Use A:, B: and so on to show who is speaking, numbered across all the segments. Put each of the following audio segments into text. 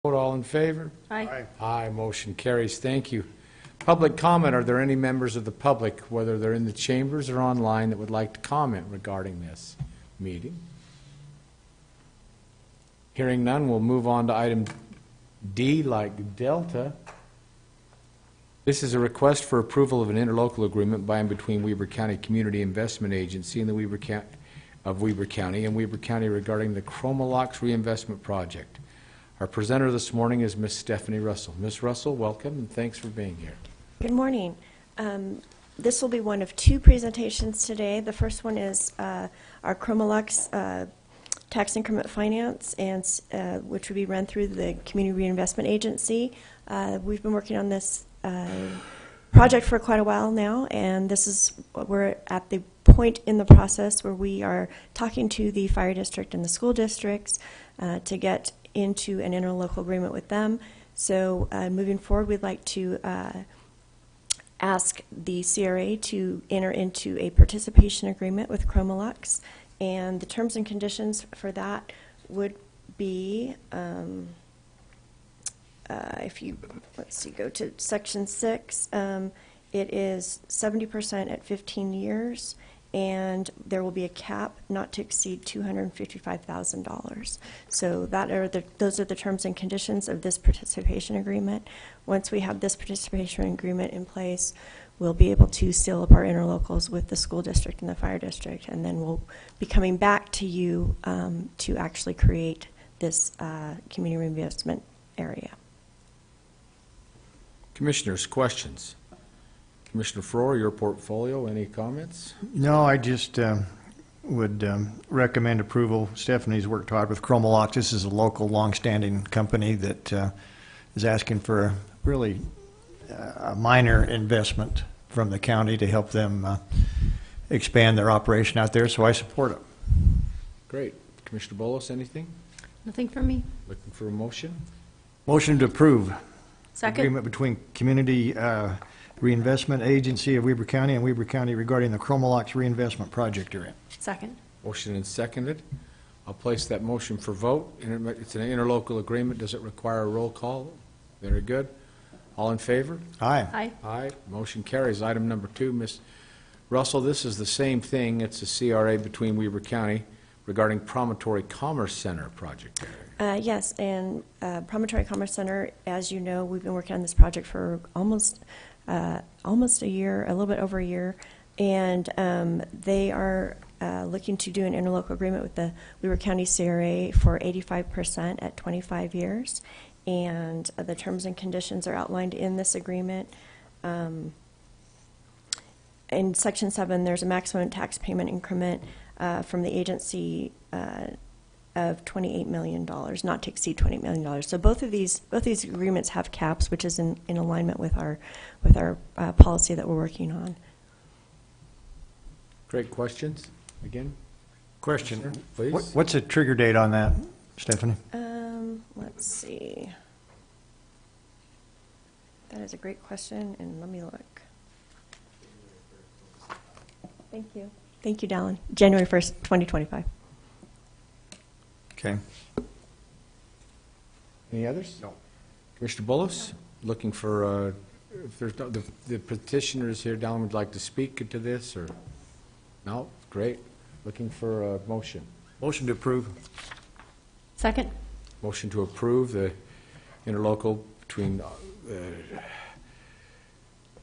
A: Vote, all in favor?
B: Aye.
A: Aye, motion carries. Thank you. Public comment. Are there any members of the public, whether they're in the chambers or online, that would like to comment regarding this meeting? Hearing none, we'll move on to item D, like Delta. This is a request for approval of an interlocal agreement by and between Weber County Community Investment Agency and the Weber County and Weber County regarding the Chromalox reinvestment project. Our presenter this morning is Ms. Stephanie Russell. Ms. Russell, welcome, and thanks for being here.
C: Good morning. This will be one of two presentations today. The first one is our Chromalox tax increment finance, and which will be run through the Community Reinvestment Agency. We've been working on this project for quite a while now, and we're at the point in the process where we are talking to the fire district and the school districts to get into an interlocal agreement with them. So moving forward, we'd like to ask the CRA to enter into a participation agreement with Chromalox, and the terms and conditions for that would be if you, go to section 6, it is 70% at 15 years, and there will be a cap not to exceed $255,000. So those are the terms and conditions of this participation agreement. Once we have this participation agreement in place, we'll be able to seal up our interlocals with the school district and the fire district, and then we'll be coming back to you to actually create this community reinvestment area.
A: Commissioners, questions? Commissioner Frohr, your portfolio, any comments?
D: No, I just would recommend approval. Stephanie's worked hard with Chromalox. This is a local, long-standing company that is asking for really a minor investment from the county to help them expand their operation out there, so I support it.
A: Great. Commissioner Bolos, anything?
B: Nothing from me.
A: Looking for a motion?
D: Motion to approve.
B: Second.
D: Agreement between Community Reinvestment Agency of Weber County and Weber County regarding the Chromalox reinvestment project area.
B: Second.
A: Motion and seconded. I'll place that motion for vote. It's an interlocal agreement. Does it require a roll call? Very good. All in favor?
D: Aye.
B: Aye.
A: Aye. Motion carries. Item number 2, Ms. Russell, this is the same thing. It's a CRA between Weber County regarding Promontory Commerce Center project area.
C: Yes, and Promontory Commerce Center, as you know, we've been working on this project for almost a year, a little bit over a year, and they are looking to do an interlocal agreement with the Weber County CRA for 85% at 25 years, and the terms and conditions are outlined in this agreement. In Section 7, there's a maximum tax payment increment from the agency of $28 million, not to exceed $28 million. So both these agreements have caps, which is in alignment with our policy that we're working on.
A: Great questions. Again?
D: Question.
A: Sure, please.
D: What's the trigger date on that, Stephanie?
C: Let's see. That is a great question, and let me look. Thank you. Thank you, Dallin. January 1st, 2025.
D: Okay.
A: Any others?
D: No.
A: Commissioner Bullis, looking for, if there's no, the petitioners here down would like to speak to this, or? No? Great. Looking for a motion.
D: Motion to approve.
B: Second.
A: Motion to approve the interlocal between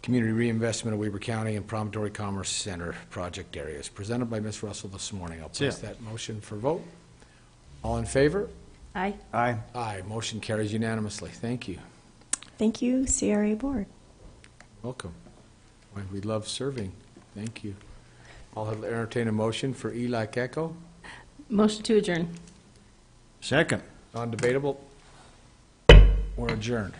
A: Community Reinvestment of Weber County and Promontory Commerce Center project areas, presented by Ms. Russell this morning. I'll place that motion for vote. All in favor?
B: Aye.
D: Aye.
A: Aye. Motion carries unanimously. Thank you.
C: Thank you, CRA Board.
A: Welcome. Why, we love serving. Thank you. I'll entertain a motion for E like Echo.
B: Motion to adjourn.
D: Second.
A: Non-debatable. We're adjourned.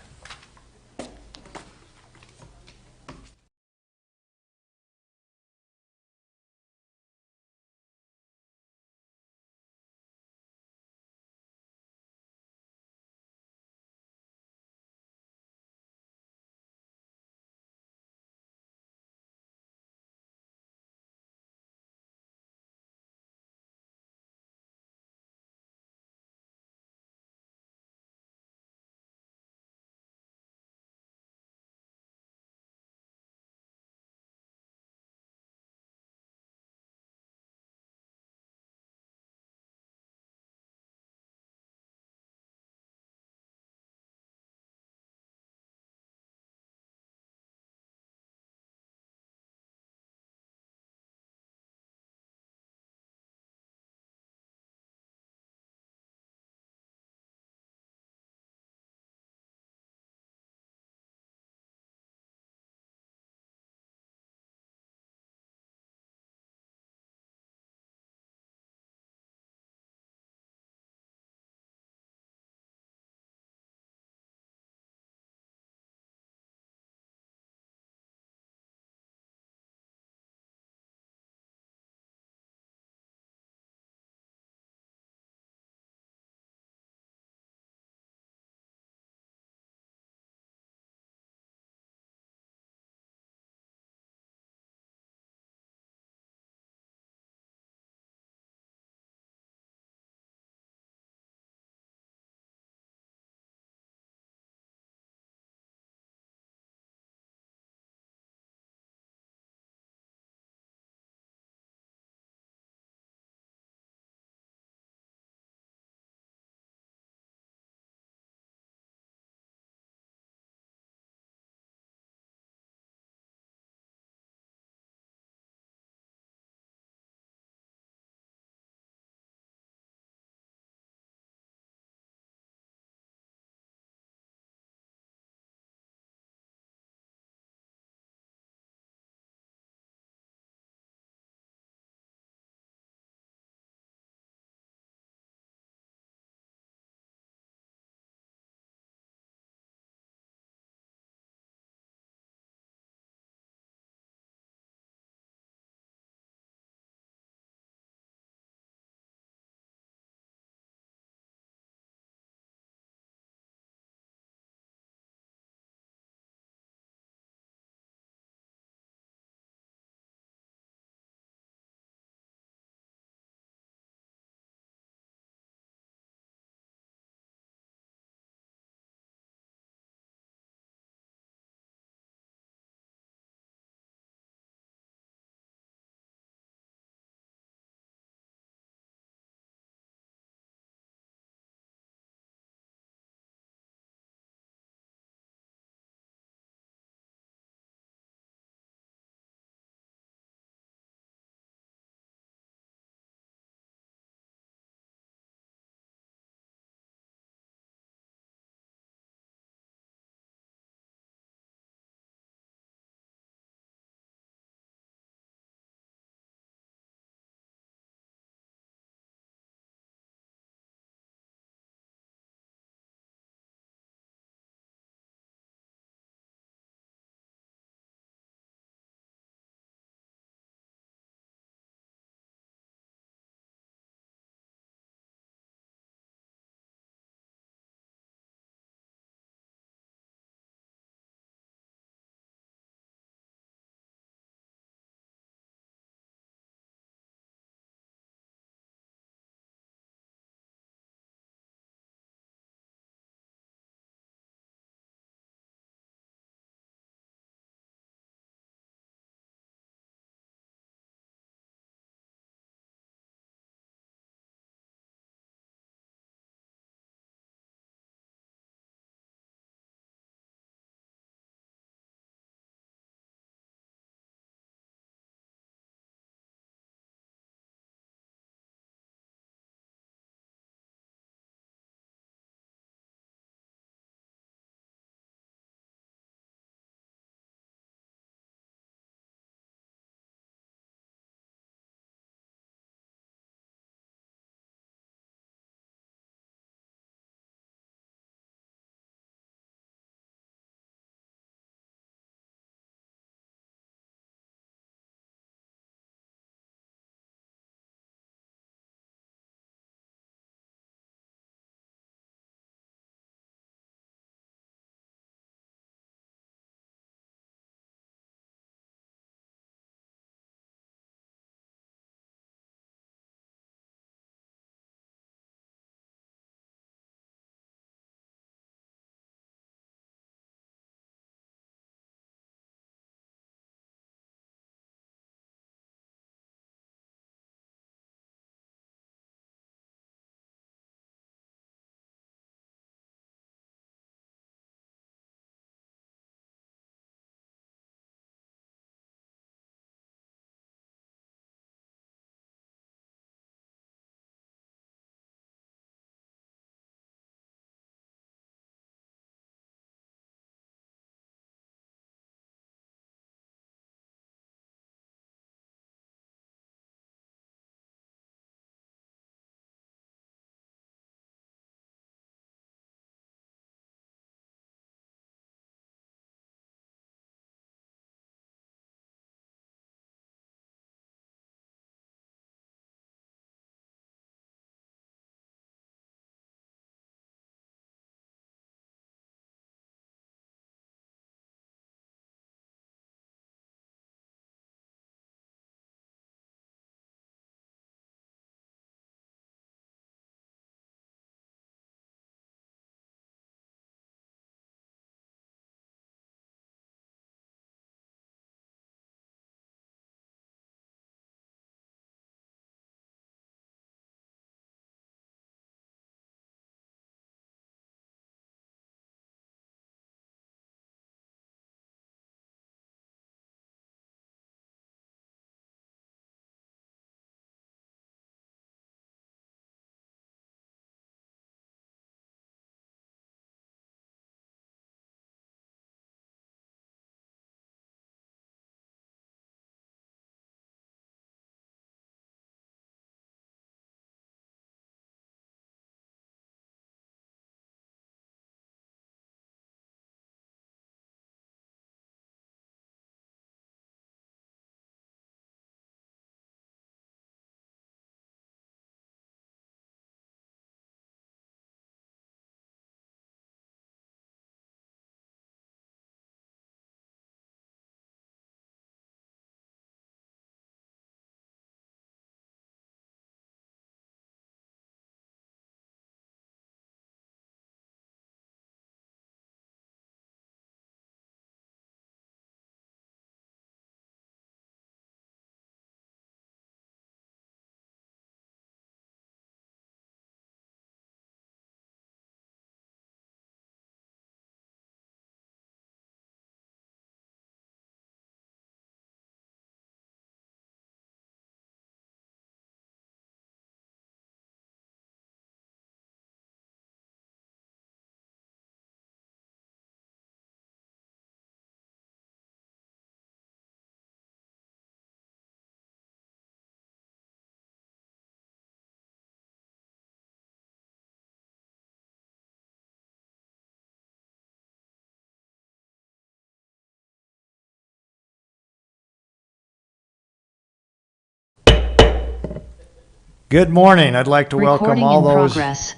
D: Good morning. I'd like to welcome
E: Recording
D: all
E: in
D: those
E: progress.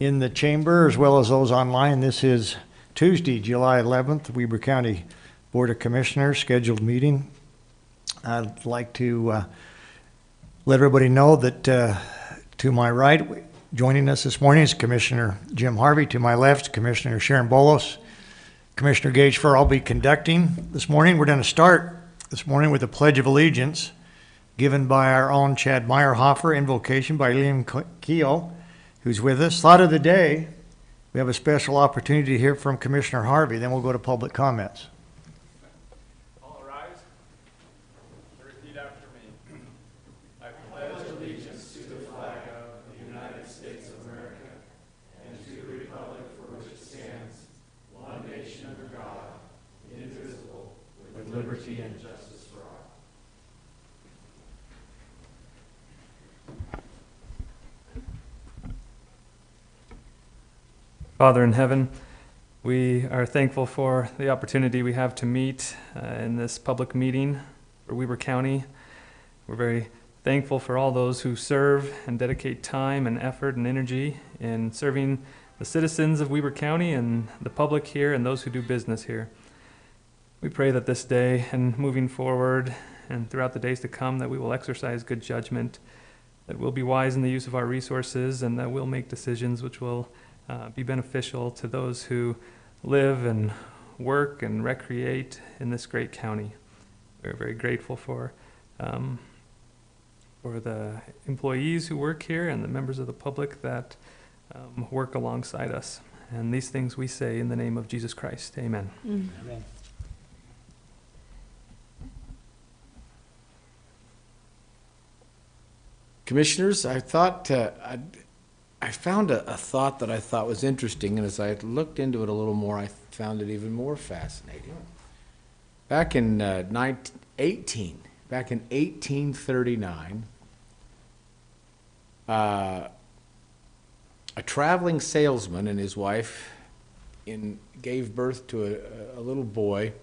D: in the chamber as well as those online. This is Tuesday, July 11th, Weber County Board of Commissioners scheduled meeting. I'd like to let everybody know that to my right, joining us this morning is Commissioner Jim Harvey. To my left, Commissioner Sharon Bolos. Commissioner Gage Fur, I'll be conducting this morning. We're going to start this morning with a Pledge of Allegiance given by our own Chad Meyerhofer, invocation by Liam Keogh, who's with us. Thought of the day, we have a special opportunity to hear from Commissioner Harvey, then we'll go to public comments.
F: All rise. Repeat after me. I pledge allegiance to the flag of the United States of America and to the republic for which it stands, one nation under God, indivisible, with liberty and justice for all. Father in heaven, we are thankful for the opportunity we have to meet in this public meeting for Weber County. We're very thankful for all those who serve and dedicate time and effort and energy in serving the citizens of Weber County and the public here and those who do business here. We pray that this day and moving forward and throughout the days to come that we will exercise good judgment, that we'll be wise in the use of our resources, and that we'll make decisions which will be beneficial to those who live and work and recreate in this great county. We're very grateful for the employees who work here and the members of the public that work alongside us. And these things we say in the name of Jesus Christ. Amen.
D: Amen.
A: Commissioners, I thought, I found a thought that I thought was interesting, and as I looked into it a little more, I found it even more fascinating. Back in 1839, a traveling salesman and his wife gave birth to a little boy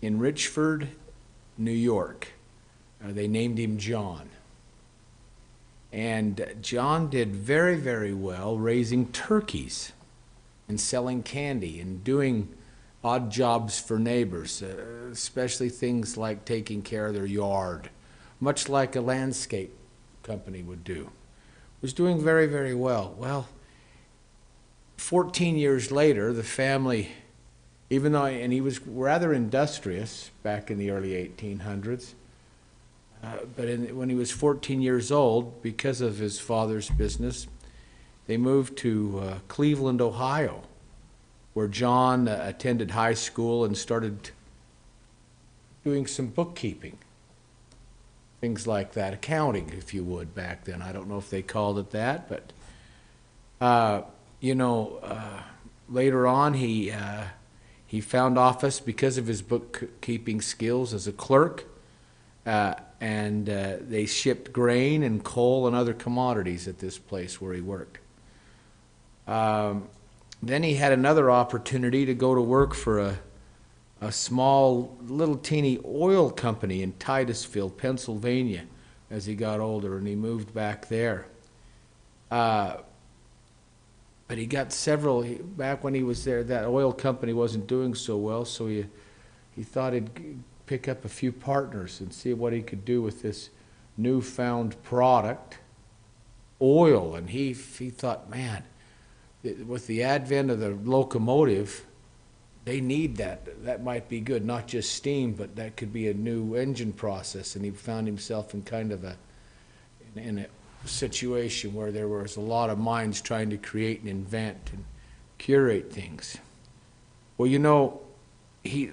A: in Richford, New York. They named him John. And John did very, very well raising turkeys and selling candy and doing odd jobs for neighbors, especially things like taking care of their yard, much like a landscape company would do. Was doing very, very well. Well, 14 years later, the family, even though, and he was rather industrious back in the early 1800s, but when he was 14 years old, because of his father's business, they moved to Cleveland, Ohio, where John attended high school and started doing some bookkeeping, things like that, accounting, if you would, back then. I don't know if they called it that, but later on he found office because of his bookkeeping skills as a clerk. And they shipped grain and coal and other commodities at this place where he worked. Then he had another opportunity to go to work for a small, little teeny oil company in Titusville, Pennsylvania, as he got older, and he moved back there. But he got back when he was there, that oil company wasn't doing so well, so he thought he'd pick up a few partners and see what he could do with this newfound product, oil. And he thought, man, with the advent of the locomotive, they need that. That might be good, not just steam, but that could be a new engine process. And he found himself in kind of in a situation where there was a lot of minds trying to create and invent and curate things. Well, you know, he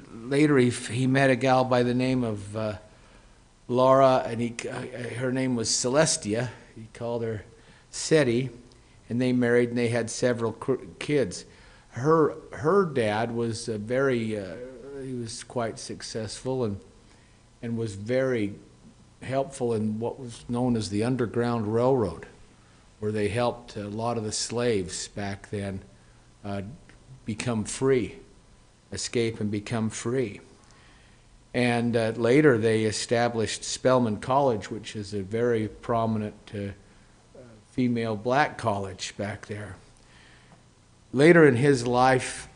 A: met a gal by the name of Laura, and her name was Celestia. He called her Seti, and they married, and they had several kids. Her dad was he was quite successful and was very helpful in what was known as the Underground Railroad, where they helped a lot of the slaves back then become free. Escape and become free. And later they established Spelman College, which is a very prominent female black college back there. Later in his life,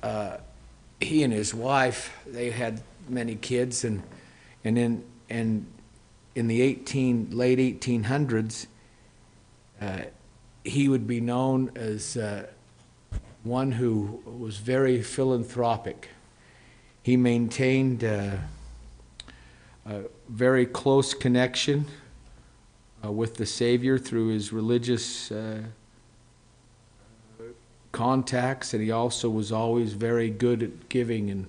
A: he and his wife, they had many kids, and in the late 1800s, he would be known as one who was very philanthropic. He maintained a very close connection with the Savior through his religious contacts, and he also was always very good at giving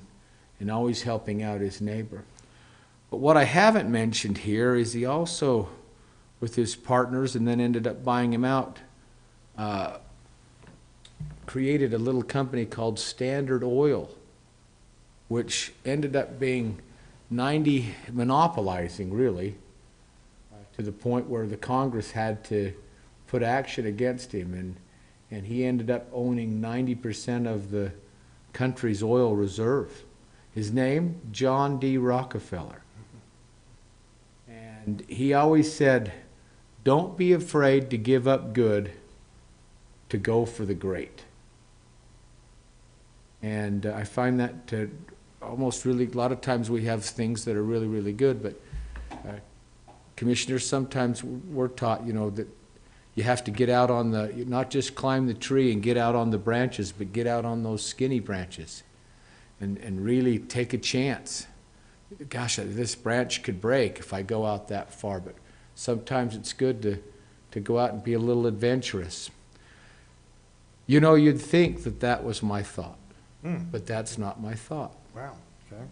A: and always helping out his neighbor. But what I haven't mentioned here is he also, with his partners, and then ended up buying him out, created a little company called Standard Oil, which ended up being monopolizing, really, to the point where the Congress had to put action against him, and he ended up owning 90% of the country's oil reserve. His name, John D. Rockefeller. And he always said, don't be afraid to give up good to go for the great. And I find that almost really, a lot of times we have things that are really, really good, but commissioners, sometimes we're taught, that you have to get out on not just climb the tree and get out on the branches, but get out on those skinny branches and really take a chance. Gosh, this branch could break if I go out that far, but sometimes it's good to go out and be a little adventurous. You'd think that was my thought, but that's not my thought.
D: Wow, okay.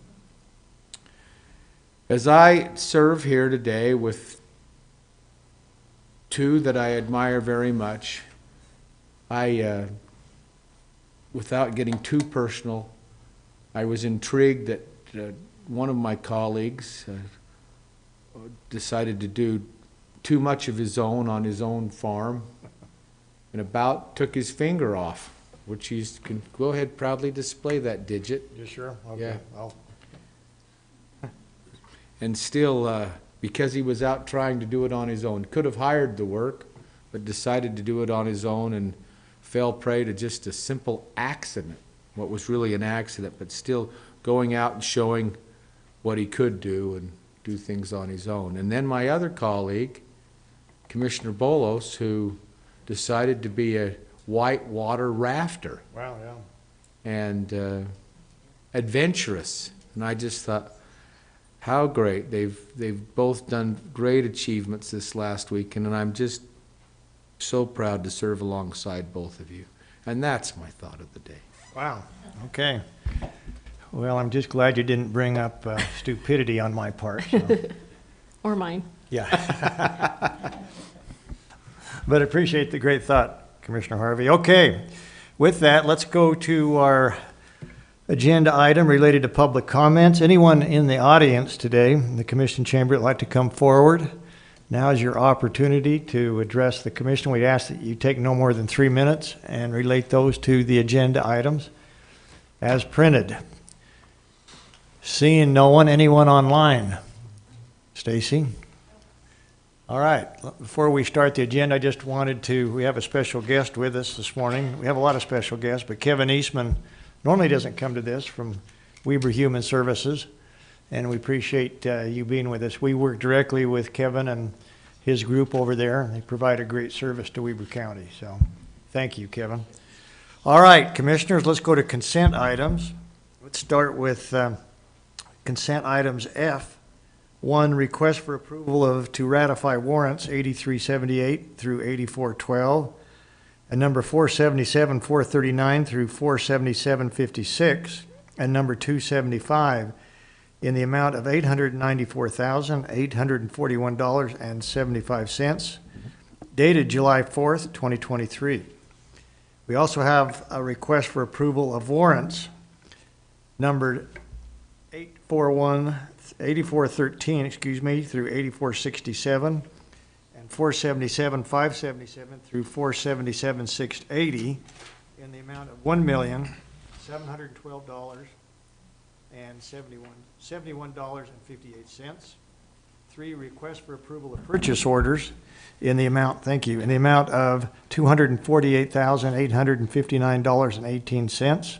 A: As I serve here today with two that I admire very much, I, without getting too personal, I was intrigued that one of my colleagues decided to do too much of his own on his own farm and about took his finger off, which he can go ahead proudly display that digit.
D: You sure? Okay.
A: Yeah.
D: I'll-
A: And still, because he was out trying to do it on his own, could have hired the work, but decided to do it on his own and fell prey to just a simple accident, what was really an accident, but still going out and showing what he could do and do things on his own. And then my other colleague, Commissioner Bolos, who decided to be a whitewater rafter
D: Wow, yeah.
A: and adventurous. And I just thought, how great. They've both done great achievements this last week, and I'm just so proud to serve alongside both of you. And that's my thought of the day.
D: Wow, okay. Well, I'm just glad you didn't bring up stupidity on my part. So.
B: Or mine.
D: Yeah. But I appreciate the great thought, Commissioner Harvey. Okay, with that, let's go to our agenda item related to public comments. Anyone in the audience today, in the Commission chamber, would like to come forward? Now is your opportunity to address the Commission. We ask that you take no more than 3 minutes and relate those to the agenda items as printed. Seeing no one, anyone online? Stacy? All right, before we start the agenda, I just we have a special guest with us this morning. We have a lot of special guests, but Kevin Eastman normally doesn't come to this from Weber Human Services, and we appreciate you being with us. We work directly with Kevin and his group over there. They provide a great service to Weber County, so thank you, Kevin. All right, Commissioners, let's go to consent items. Let's start with consent items F. 1, request for approval to ratify warrants 8378 through 8412, and number 477, 439 through 47756, and number 275 in the amount of $894,841.75, dated July 4th, 2023. We also have a request for approval of warrants numbered 8413, through 8467, and 477,577 through 477,680 in the amount of $1,712,071.58. 3, request for approval of purchase orders in the amount, thank you, in the amount of $248,859.18.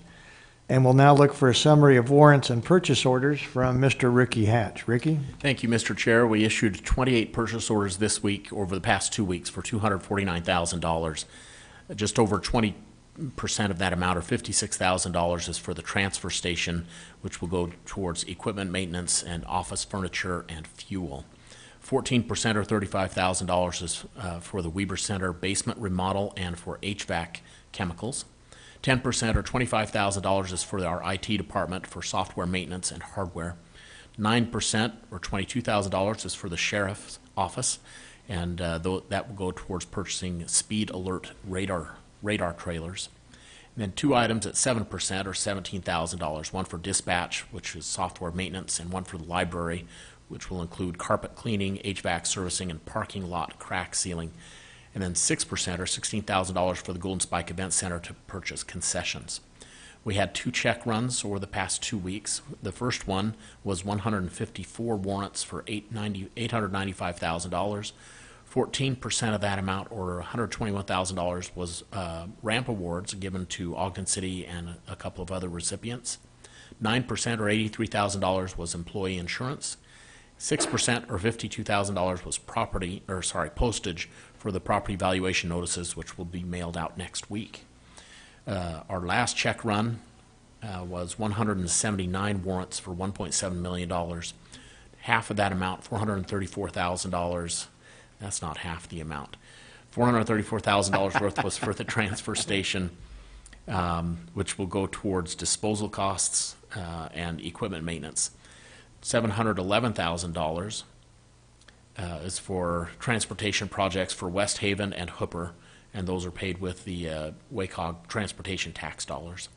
D: And we'll now look for a summary of warrants and purchase orders from Mr. Ricky Hatch. Ricky?
E: Thank you, Mr. Chair. We issued 28 purchase orders this week, over the past 2 weeks, for $249,000. Just over 20% of that amount, or $56,000, is for the transfer station, which will go towards equipment maintenance and office furniture and fuel. 14%, or $35,000, is for the Weber Center basement remodel and for HVAC chemicals. 10%, or $25,000, is for our IT department for software maintenance and hardware. 9%, or $22,000, is for the sheriff's office, and that will go towards purchasing speed alert radar trailers. And then 2 items at 7%, or $17,000, one for dispatch, which is software maintenance, and one for the library, which will include carpet cleaning, HVAC servicing, and parking lot crack sealing. And then 6%, or $16,000, for the Golden Spike Event Center to purchase concessions. We had 2 check runs over the past 2 weeks. The first one was 154 warrants for $895,000. 14% of that amount, or $121,000, was ramp awards given to Ogden City and a couple of other recipients. 9%, or $83,000, was employee insurance. 6%, or $52,000, was postage for the property valuation notices, which will be mailed out next week. Our last check run was 179 warrants for $1.7 million. Half of that amount, $434,000, that's not half the amount. $434,000 worth was for the transfer station, which will go towards disposal costs and equipment maintenance. $711,000 is for transportation projects for West Haven and Hooper, and those are paid with the WACOG transportation tax dollars.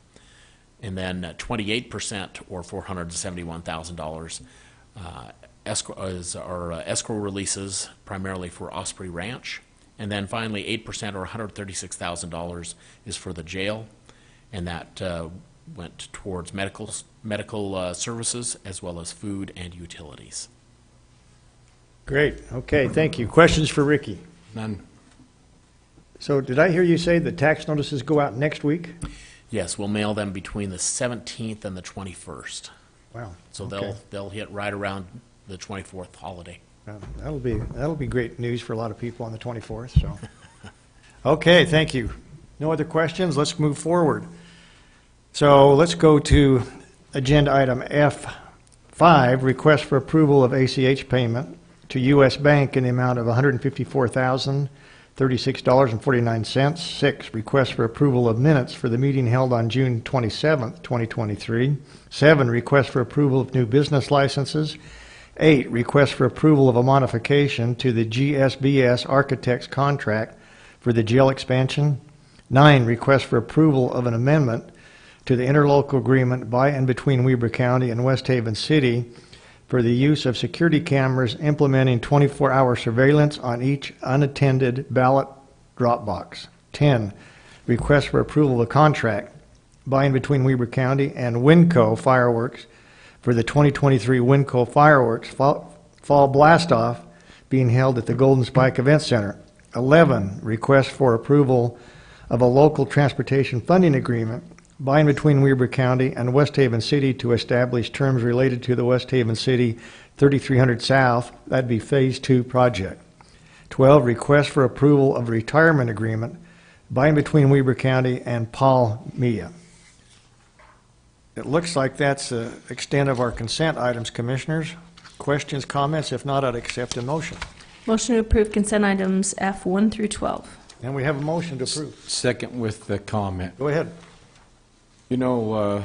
E: And then 28%, or $471,000, is our escrow releases, primarily for Osprey Ranch. And then finally, 8%, or $136,000, is for the jail, and that went towards medical services as well as food and utilities.
D: Great. Okay, thank you. Questions for Ricky?
A: None.
D: So did I hear you say the tax notices go out next week?
E: Yes, we'll mail them between the 17th and the 21st.
D: Wow.
E: So
D: okay.
E: they'll hit right around the 24th holiday.
D: That'll be great news for a lot of people on the 24th. So, okay, thank you. No other questions? Let's move forward. So let's go to agenda item F5, request for approval of ACH payment to U.S. Bank in the amount of $154,036.49. 6, request for approval of minutes for the meeting held on June 27th, 2023. 7, request for approval of new business licenses. 8, request for approval of a modification to the GSBS Architects contract for the jail expansion. 9, request for approval of an amendment to the interlocal agreement by and between Weber County and West Haven City for the use of security cameras implementing 24-hour surveillance on each unattended ballot drop box. 10, request for approval of a contract by and between Weber County and Winco Fireworks for the 2023 Winco Fireworks Fall Blast-Off being held at the Golden Spike Event Center. 11, request for approval of a local transportation funding agreement by and between Weber County and West Haven City to establish terms related to the West Haven City 3300 South, that'd be Phase 2 project. 12, request for approval of a retirement agreement by and between Weber County and Paul Mia. It looks like that's the extent of our consent items, Commissioners. Questions, comments? If not, I'd accept a motion.
B: Motion to approve consent items F1 through 12.
D: And we have a motion to approve.
A: Second with the comment.
D: Go ahead.
A: You know,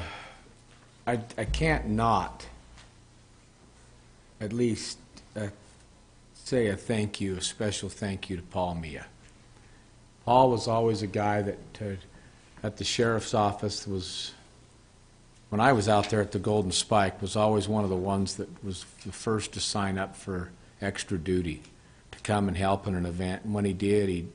A: I can't not at least say a thank you, a special thank you to Paul Mia. Paul was always a guy that at the sheriff's office was, when I was out there at the Golden Spike, was always one of the ones that was the first to sign up for extra duty, to come and help in an event. And when he did,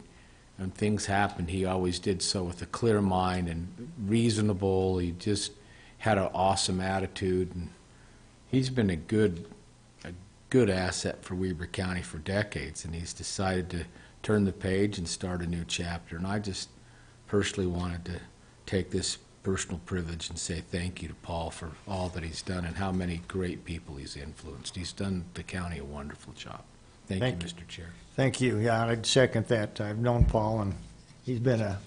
A: when things happened, he always did so with a clear mind and reasonable. He just had an awesome attitude, and he's been a good good asset for Weber County for decades, and he's decided to turn the page and start a new chapter. And I just personally wanted to take this personal privilege and say thank you to Paul for all that he's done and how many great people he's influenced. He's done the county a wonderful job. Thank you,
D: Thank you.
A: Mr. Chair.
D: Thank you. Yeah, I'd second that. I've known Paul, and he's been a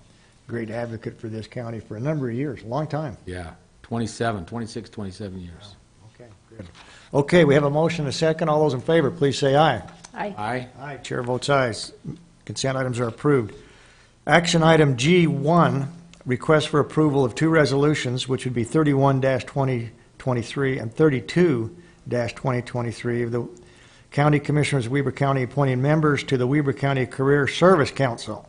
D: great advocate for this county for a number of years, a long time.
A: Yeah, 27 years.
D: Okay, good. Okay, we have a motion, a second. All those in favor, please say aye.
B: Aye.
A: Aye.
D: Aye, chair votes aye. Consent items are approved. Action item G1, request for approval of two resolutions, which would be 31-2023 and 32-2023 of the County Commissioners of Weber County appointing members to the Weber County Career Service Council.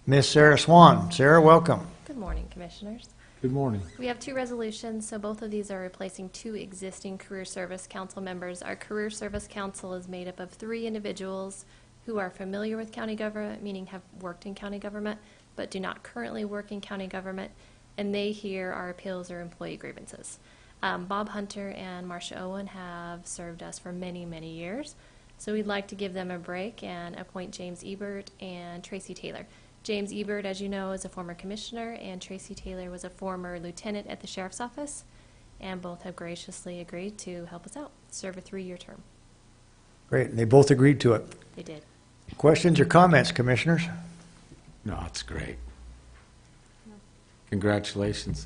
D: Ms. Sarah Swan. Sarah, welcome.
G: Good morning, Commissioners.
A: Good morning.
G: We have two resolutions, so both of these are replacing two existing Career Service Council members. Our Career Service Council is made up of 3 individuals who are familiar with county government, meaning have worked in county government, but do not currently work in county government, and they hear our appeals or employee grievances. Bob Hunter and Marcia Owen have served us for many, many years, so we'd like to give them a break and appoint James Ebert and Tracy Taylor. James Ebert, as you know, is a former commissioner, and Tracy Taylor was a former lieutenant at the sheriff's office, and both have graciously agreed to help us out, serve a 3-year term.
D: Great, and they both agreed to it.
G: They did.
D: Questions or comments, Commissioners?
A: No, it's great. Congratulations.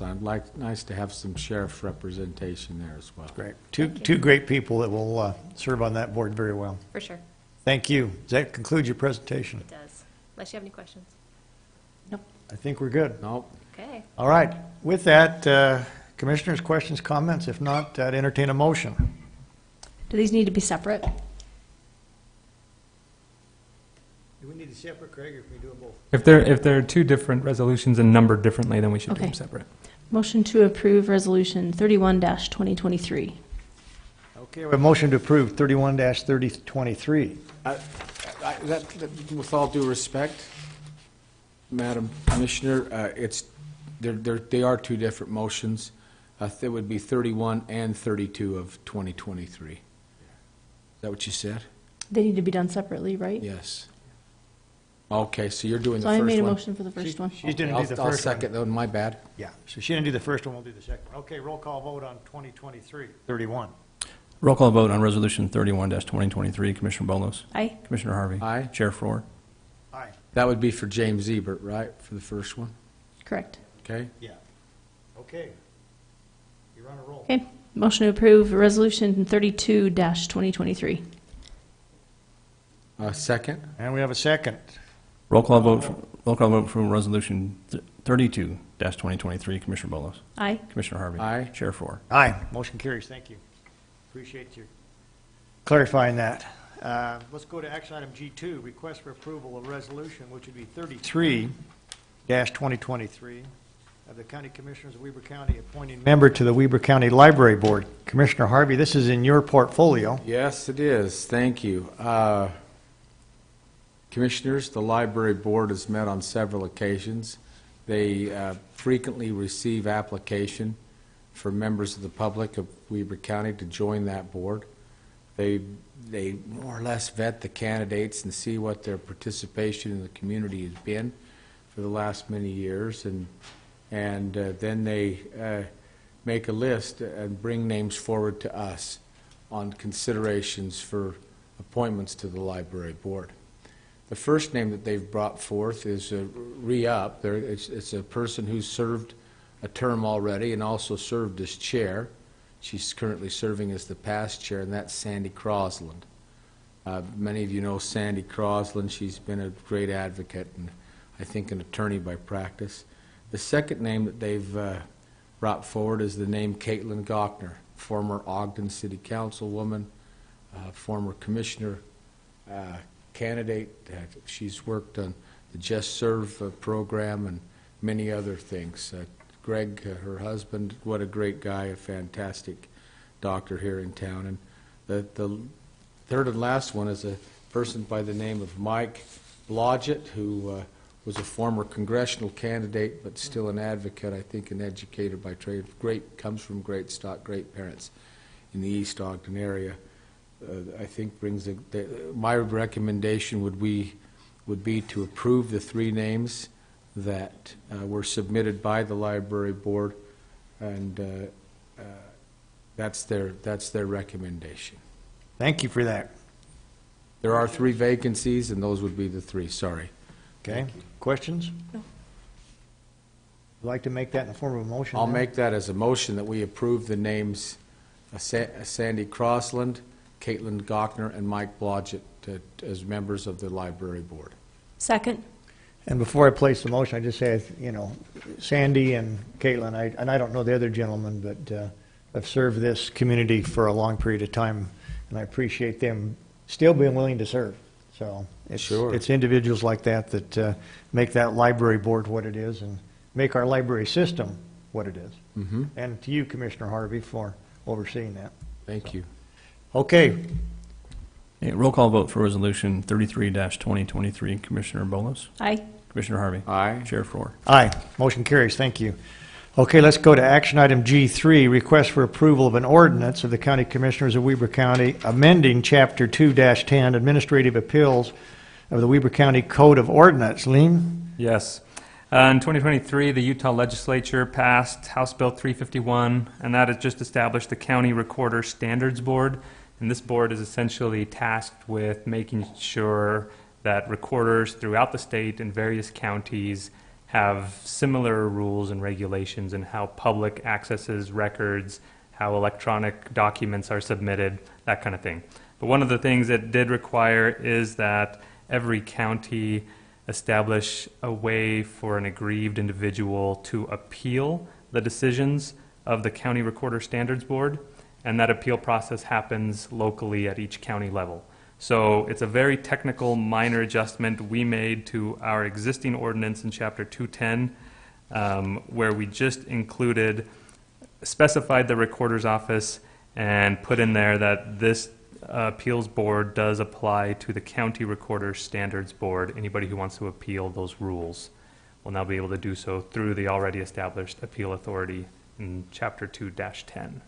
A: Nice to have some sheriff representation there as well.
D: Great.
G: Thank you.
D: Two great people that will serve on that board very well.
G: For sure.
D: Thank you. Does that conclude your presentation?
G: It does. Unless you have any questions.
D: I think we're good.
A: No,
G: Okay.
D: All right. With that, Commissioners, questions, comments? If not, I'd entertain a motion.
B: Do these need to be separate?
D: Do we need a separate, Craig, or can we do them both?
F: If they're two different resolutions and numbered differently, then we should do them
B: Okay.
F: separate.
B: Motion to approve Resolution 31-2023.
D: Okay, we have a motion to approve 31-3023.
A: with all due respect, Madam Commissioner, they are two different motions. It would be 31 and 32 of 2023. Is that what you said?
B: They need to be done separately, right?
A: Yes. Okay, so you're doing the
B: So I
A: first
B: made a
A: one.
B: motion for the first one.
D: She didn't do the
A: I'll
D: first
A: second,
D: one.
A: though, my bad.
D: Yeah, so she didn't do the first one, we'll do the second one. Okay, roll call vote on 2023. 31.
H: Roll call vote on Resolution 31-2023. Commissioner Bolos?
B: Aye.
H: Commissioner Harvey?
A: Aye.
H: Chair Ford?
D: Aye.
A: That would be for James Ebert, right, for the first one?
B: Correct.
A: Okay?
D: Yeah. Okay. You're on a roll.
B: Okay. Motion to approve Resolution 32-2023.
A: Second?
D: And we have a second.
H: Roll call vote for Resolution 32-2023. Commissioner Bolos?
B: Aye.
H: Commissioner Harvey?
A: Aye.
H: Chair Ford?
D: Aye. Motion carries. Thank you. Appreciate you clarifying that. Let's go to action item G2, request for approval of resolution, which would be 33-2023 of the County Commissioners of Weber County appointing member to the Weber County Library Board. Commissioner Harvey, this is in your portfolio.
A: Yes, it is. Thank you. Commissioners, the library board has met on several occasions. They frequently receive application for members of the public of Weber County to join that board. They more or less vet the candidates and see what their participation in the community has been for the last many years, and then they make a list and bring names forward to us on considerations for appointments to the library board. The first name that they've brought forth is re-up. It's a person who's served a term already and also served as chair. She's currently serving as the past chair, and that's Sandy Crosland. Many of you know Sandy Crosland. She's been a great advocate and I think an attorney by practice. The second name that they've brought forward is the name Caitlin Gochner, former Ogden City Councilwoman, former commissioner candidate. She's worked on the Just Serve program and many other things. Greg, her husband, what a great guy, a fantastic doctor here in town. And the third and last one is a person by the name of Mike Blodgett, who was a former congressional candidate, but still an advocate, I think an educator by trade. Comes from great stock, great parents in the East Ogden area. I think brings, my recommendation would be to approve the three names that were submitted by the library board, and that's their recommendation.
D: Thank you for that.
A: There are three vacancies, and those would be the three, sorry.
D: Okay, questions?
C: No.
D: Would like to make that in the form of a motion?
A: I'll
D: then?
A: make that as a motion that we approve the names Sandy Crossland, Caitlin Gochner, and Mike Blodgett as members of the library board.
B: Second.
D: And before I place the motion, I just say, you know, Sandy and Caitlin, and I don't know the other gentleman, but I've served this community for a long period of time, and I appreciate them still being willing to serve. So
A: Sure.
D: it's individuals like that that make that library board what it is and make our library system what it is.
A: Mm-hmm.
D: And to you, Commissioner Harvey, for overseeing that.
A: Thank you.
D: Okay,
H: Okay, roll call vote for Resolution 33-2023. Commissioner Bolos?
B: Aye.
H: Commissioner Harvey?
A: Aye.
H: Chair Faur?
D: aye. Motion carries. Thank you. Okay, let's go to action item G3, request for approval of an ordinance of the County Commissioners of Weber County amending Chapter 2-10 Administrative Appeals of the Weber County Code of Ordinance. Lean?
F: Yes. In 2023, the Utah Legislature passed House Bill 351, and that has just established the County Recorder Standards Board. And this board is essentially tasked with making sure that recorders throughout the state and various counties have similar rules and regulations in how public accesses records, how electronic documents are submitted, that kind of thing. But one of the things it did require is that every county establish a way for an aggrieved individual to appeal the decisions of the County Recorder Standards Board, and that appeal process happens locally at each county level. So it's a very technical, minor adjustment we made to our existing ordinance in Chapter 210, where we just specified the recorder's office and put in there that this appeals board does apply to the County Recorder Standards Board. Anybody who wants to appeal those rules will now be able to do so through the already established appeal authority in Chapter 2-10.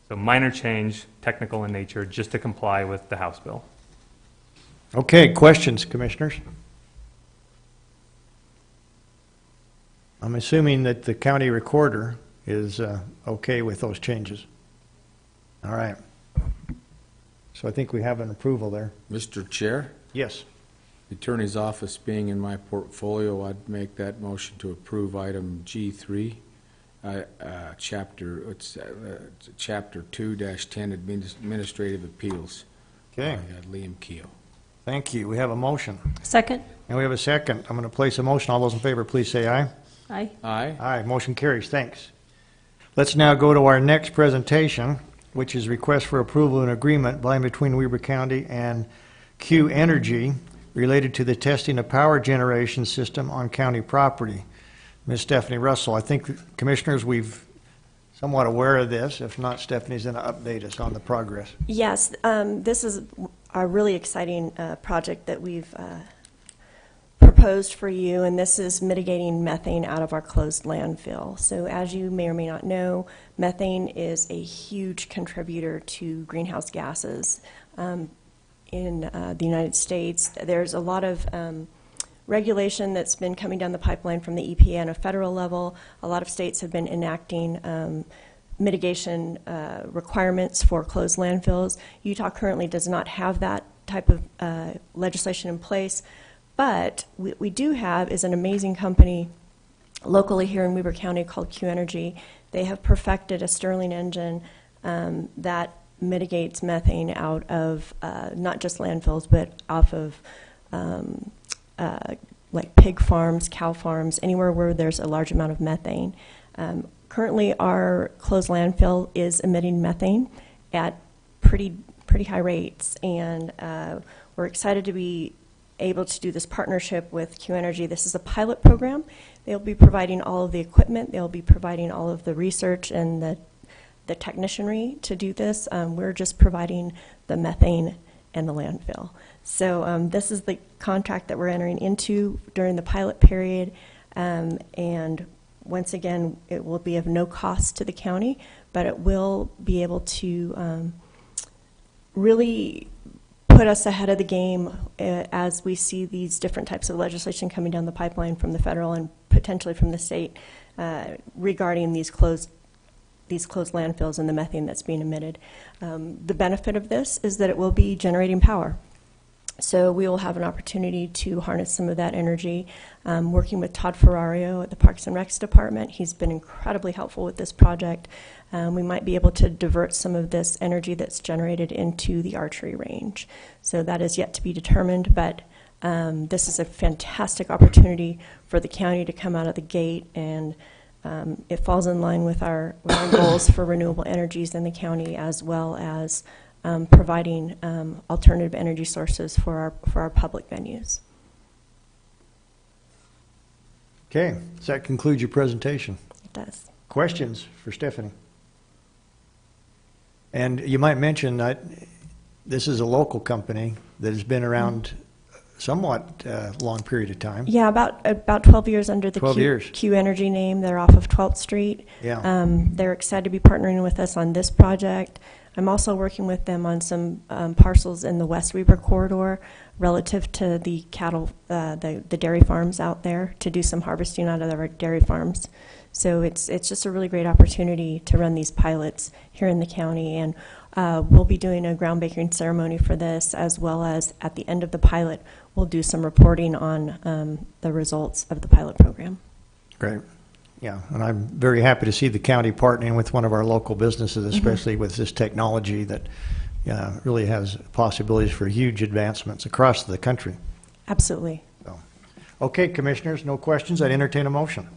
F: So minor change, technical in nature, just to comply with the House bill.
D: Okay, questions, Commissioners? I'm assuming that the county recorder is okay with those changes. All right. So I think we have an approval there.
A: Mr. Chair,
D: Yes.
A: the Attorney's Office being in my portfolio, I'd make that motion to approve item G3, Chapter 2-10 Administrative Appeals.
D: Okay,
A: by Liam Keel.
D: thank you. We have a motion.
B: Second.
D: And we have a second. I'm going to place a motion. All those in favor, please say aye.
B: Aye.
A: Aye.
D: Aye, motion carries. Thanks. Let's now go to our next presentation, which is request for approval of an agreement by and between Weber County and Q Energy related to the testing of power generation system on county property. Ms. Stephanie Russell, I think, Commissioners, we've somewhat aware of this. If not, Stephanie's going to update us on the progress.
C: Yes, this is a really exciting project that we've proposed for you, and this is mitigating methane out of our closed landfill. So as you may or may not know, methane is a huge contributor to greenhouse gases in the United States. There's a lot of regulation that's been coming down the pipeline from the EPA on a federal level. A lot of states have been enacting mitigation requirements for closed landfills. Utah currently does not have that type of legislation in place, but we do have is an amazing company locally here in Weber County called Q Energy. They have perfected a Stirling engine that mitigates methane out of not just landfills, but off of like pig farms, cow farms, anywhere where there's a large amount of methane. Currently, our closed landfill is emitting methane at pretty high rates, and we're excited to be able to do this partnership with Q Energy. This is a pilot program. They'll be providing all of the equipment. They'll be providing all of the research and the technicianry to do this. We're just providing the methane and the landfill. So this is the contract that we're entering into during the pilot period, and once again, it will be of no cost to the county, but it will be able to really put us ahead of the game as we see these different types of legislation coming down the pipeline from the federal and potentially from the state regarding these closed landfills and the methane that's being emitted. The benefit of this is that it will be generating power. So we will have an opportunity to harness some of that energy. Working with Todd Ferrario at the Parks and Recs Department, he's been incredibly helpful with this project. We might be able to divert some of this energy that's generated into the archery range. So that is yet to be determined, but this is a fantastic opportunity for the county to come out of the gate, and it falls in line with our goals for renewable energies in the county, as well as providing alternative energy sources for our public venues.
D: Okay, does that conclude your presentation?
C: It does.
D: Questions for Stephanie? And you might mention that this is a local company that has been around somewhat long period of time.
C: Yeah, about 12 years under the
D: 12 years.
C: Q Energy name. They're off of 12th Street.
D: Yeah.
C: They're excited to be partnering with us on this project. I'm also working with them on some parcels in the West Weber corridor relative to the cattle, the dairy farms out there, to do some harvesting out of our dairy farms. So it's just a really great opportunity to run these pilots here in the county, and we'll be doing a groundbreaking ceremony for this, as well as at the end of the pilot, we'll do some reporting on the results of the pilot program.
D: Great. Yeah, and I'm very happy to see the county partnering with one of our local businesses, especially with this technology that really has possibilities for huge advancements across the country.
C: Absolutely.
D: So, okay, commissioners, no questions. I'd entertain a motion.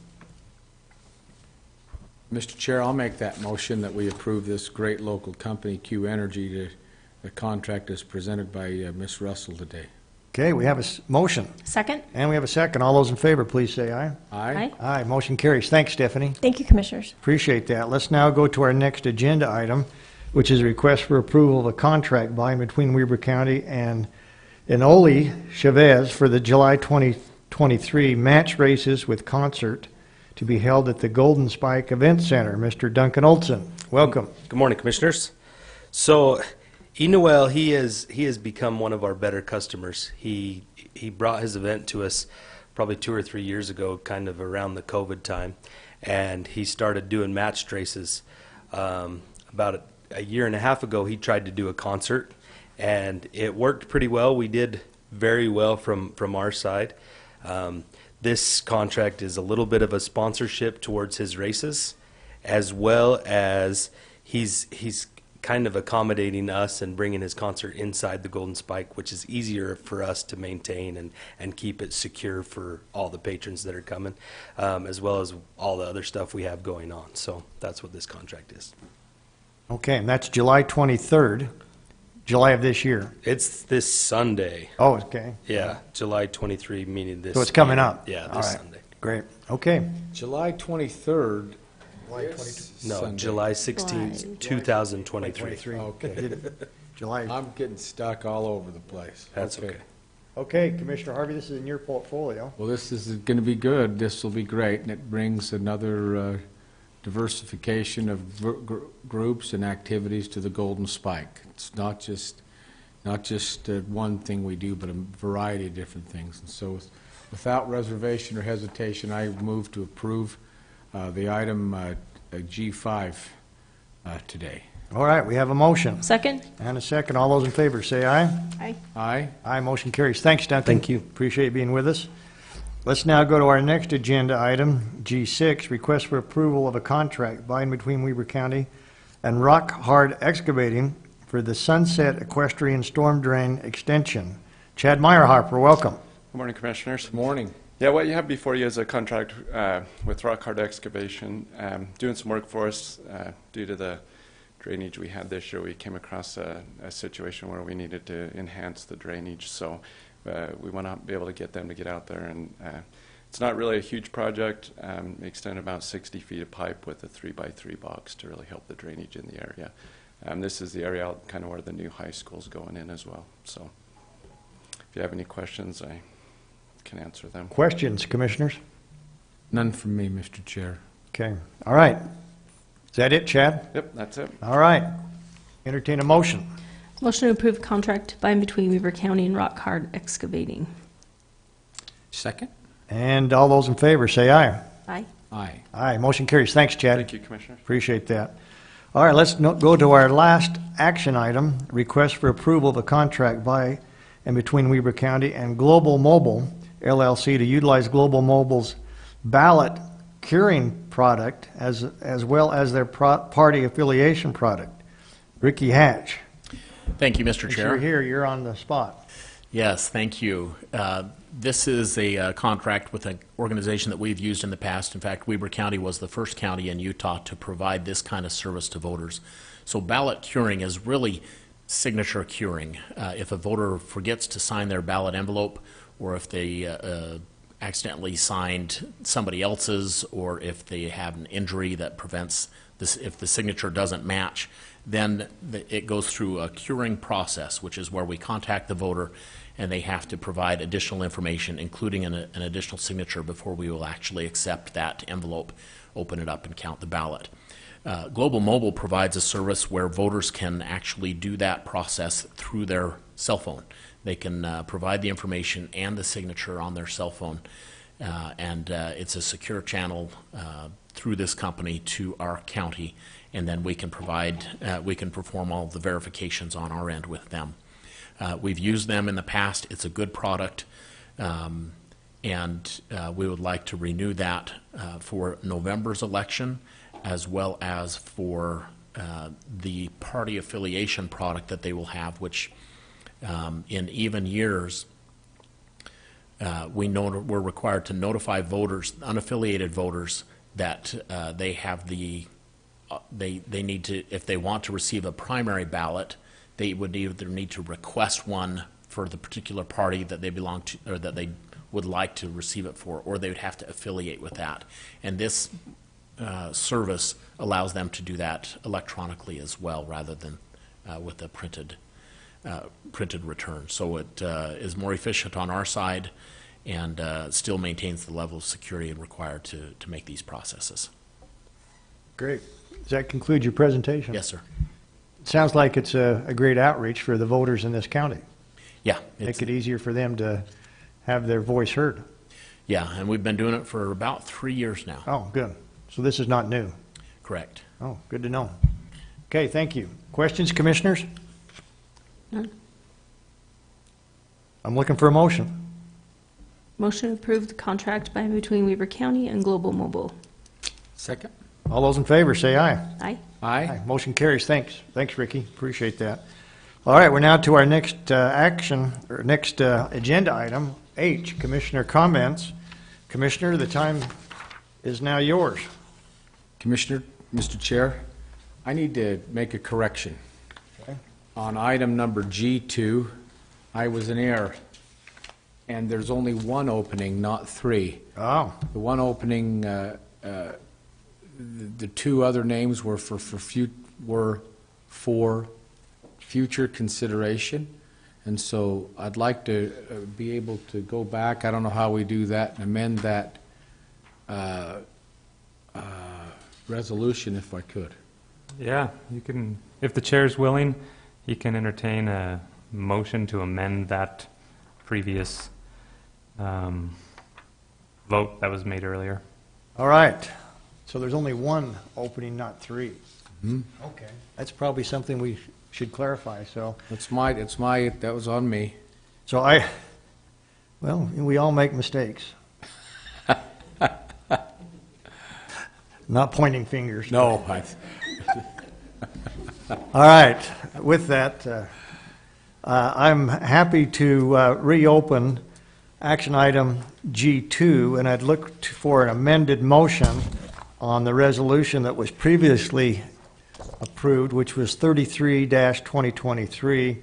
A: Mr. Chair, I'll make that motion that we approve this great local company, Q Energy, to the contract as presented by Ms. Russell today.
D: Okay, we have a motion,
B: Second?
D: and we have a second. All those in favor, please say aye.
A: Aye?
D: Aye, motion carries. Thanks, Stephanie.
C: Thank you, Commissioners.
D: Appreciate that. Let's now go to our next agenda item, which is a request for approval of a contract by and between Weber County and Enoli Chavez for the July 2023 match races with concert to be held at the Golden Spike Event Center. Mr. Duncan Olson, welcome.
I: Good morning, Commissioners. So, Enoel, he has become one of our better customers. He brought his event to us probably 2 or 3 years ago, kind of around the COVID time, and he started doing matched races. About a year and a half ago, he tried to do a concert, and it worked pretty well. We did very well from our side. This contract is a little bit of a sponsorship towards his races, as well as he's kind of accommodating us and bringing his concert inside the Golden Spike, which is easier for us to maintain and keep it secure for all the patrons that are coming, as well as all the other stuff we have going on. So that's what this contract is.
D: Okay, and that's July 23rd, July of this year.
I: It's this Sunday.
D: Oh, okay.
I: Yeah, July 23, meaning this.
D: So it's coming up.
I: Yeah,
D: All
I: this
D: right.
I: Sunday.
D: Great. Okay.
A: July 23rd.
I: No,
A: Sunday.
I: July 16th, 2023.
A: Okay.
D: July.
A: I'm getting stuck all over the place.
I: That's okay.
D: Okay, Commissioner Harvey, this is in your portfolio.
A: Well, this is going to be good. This will be great, and it brings another diversification of groups and activities to the Golden Spike. It's not just one thing we do, but a variety of different things. And so, without reservation or hesitation, I move to approve the item G5 today.
D: All right, we have a motion
B: Second?
D: and a second. All those in favor say aye.
B: Aye.
A: Aye?
D: Aye, motion carries. Thanks, Duncan.
I: Thank you.
D: Appreciate you being with us. Let's now go to our next agenda item, G6, request for approval of a contract by and between Weber County and Rock Hard Excavating for the Sunset Equestrian Storm Drain Extension. Chad Meyerharper, welcome.
J: Good morning, Commissioners.
A: Good morning.
J: Yeah, what you have before you is a contract with Rock Hard Excavation, doing some work for us due to the drainage we had this year. We came across a situation where we needed to enhance the drainage, so we want to be able to get them to get out there. And it's not really a huge project. We extend about 60 feet of pipe with a 3x3 box to really help the drainage in the area. This is the area out kind of where the new high school's going in as well. So if you have any questions, I can answer them.
D: Questions, Commissioners?
A: None from me, Mr. Chair.
D: Okay. All right. Is that it, Chad?
J: Yep, that's it.
D: All right. Entertain a motion.
B: Motion to approve contract by and between Weaver County and Rock Hard Excavating.
A: Second?
D: And all those in favor, say aye.
B: Aye.
A: Aye.
D: Aye, motion carries. Thanks, Chad.
J: Thank you, Commissioner.
D: Appreciate that. All right, let's go to our last action item, request for approval of a contract by and between Weber County and Global Mobile LLC to utilize Global Mobile's ballot curing product as well as their party affiliation product. Ricky Hatch.
E: Thank you, Mr.
D: Since
E: Chair.
D: you're here, you're on the spot.
E: Yes, thank you. This is a contract with an organization that we've used in the past. In fact, Weber County was the first county in Utah to provide this kind of service to voters. So ballot curing is really signature curing. If a voter forgets to sign their ballot envelope, or if they accidentally signed somebody else's, or if they have an injury that prevents this, if the signature doesn't match, then it goes through a curing process, which is where we contact the voter and they have to provide additional information, including an additional signature, before we will actually accept that envelope, open it up, and count the ballot. Global Mobile provides a service where voters can actually do that process through their cell phone. They can provide the information and the signature on their cell phone, and it's a secure channel through this company to our county, and then we can perform all the verifications on our end with them. We've used them in the past. It's a good product, and we would like to renew that for November's election, as well as for the party affiliation product that they will have, which in even years, we're required to notify voters, unaffiliated voters, that they have they need to, if they want to receive a primary ballot, they would either need to request one for the particular party that they belong to, or that they would like to receive it for, or they would have to affiliate with that. And this service allows them to do that electronically as well, rather than with a printed return. So it is more efficient on our side, and still maintains the level of security required to make these processes.
D: Great. Does that conclude your presentation?
E: Yes, sir.
D: It sounds like it's a great outreach for the voters in this county.
E: Yeah.
D: Make it easier for them to have their voice heard.
E: Yeah, and we've been doing it for about 3 years now.
D: Oh, good. So this is not new.
E: Correct.
D: Oh, good to know. Okay, thank you. Questions, commissioners?
B: None.
D: I'm looking for a motion.
B: Motion to approve the contract by and between Weaver County and Global Mobile.
A: Second?
D: All those in favor, say aye.
B: Aye.
A: Aye.
D: Motion carries. Thanks. Thanks, Ricky. Appreciate that. All right, we're now to our next agenda item, H, Commissioner comments. Commissioner, the time is now yours.
A: Commissioner, Mr. Chair, I need to make a correction.
D: Okay.
A: On item number G2, I was in error, and there's only one opening, not three.
D: Oh,
A: The one opening, the two other names were for future consideration, and so I'd like to be able to go back, I don't know how we do that, and amend that resolution if I could.
F: Yeah, you can, if the chair's willing, you can entertain a motion to amend that previous vote that was made earlier.
D: all right. So there's only one opening, not three.
A: Hmm?
D: Okay. That's probably something we should clarify, so.
A: That was on me.
D: So well, we all make mistakes. Not pointing fingers.
A: No,
D: All right. With that, I'm happy to reopen action item G2, and I'd look for an amended motion on the resolution that was previously approved, which was 33-2023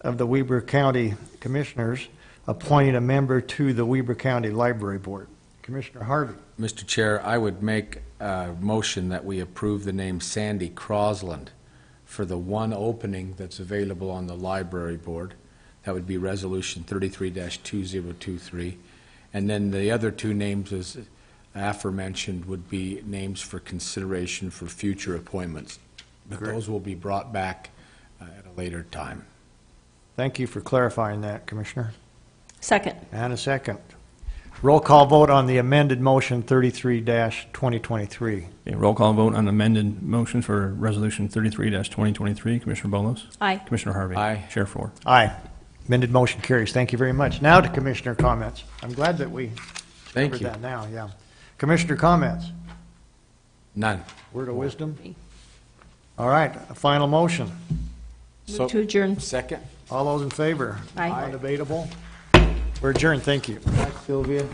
D: of the Weber County Commissioners, appointing a member to the Weber County Library Board. Commissioner Harvey.
A: Mr. Chair, I would make a motion that we approve the name Sandy Crosland for the one opening that's available on the library board. That would be Resolution 33-2023. And then the other two names, as aforementioned, would be names for consideration for future appointments. But
D: Great.
A: those will be brought back at a later time.
D: Thank you for clarifying that, Commissioner.
B: Second.
D: And a second. Roll call vote on the amended motion 33-2023.
H: Okay, roll call vote on amended motion for Resolution 33-2023. Commissioner Bolos?
B: Aye.
H: Commissioner Harvey?
A: Aye.
H: Chair Ford?
D: Aye. Amended motion carries. Thank you very much. Now to Commissioner comments. I'm glad that we
A: Thank
D: covered
A: you.
D: that now, yeah. Commissioner comments.
A: None.
D: Word of wisdom? All right, a final motion.
B: Move to adjourn.
A: Second.
D: All those in favor?
B: Aye.
D: Undebatable. We're adjourned. Thank you.
A: Sylvia.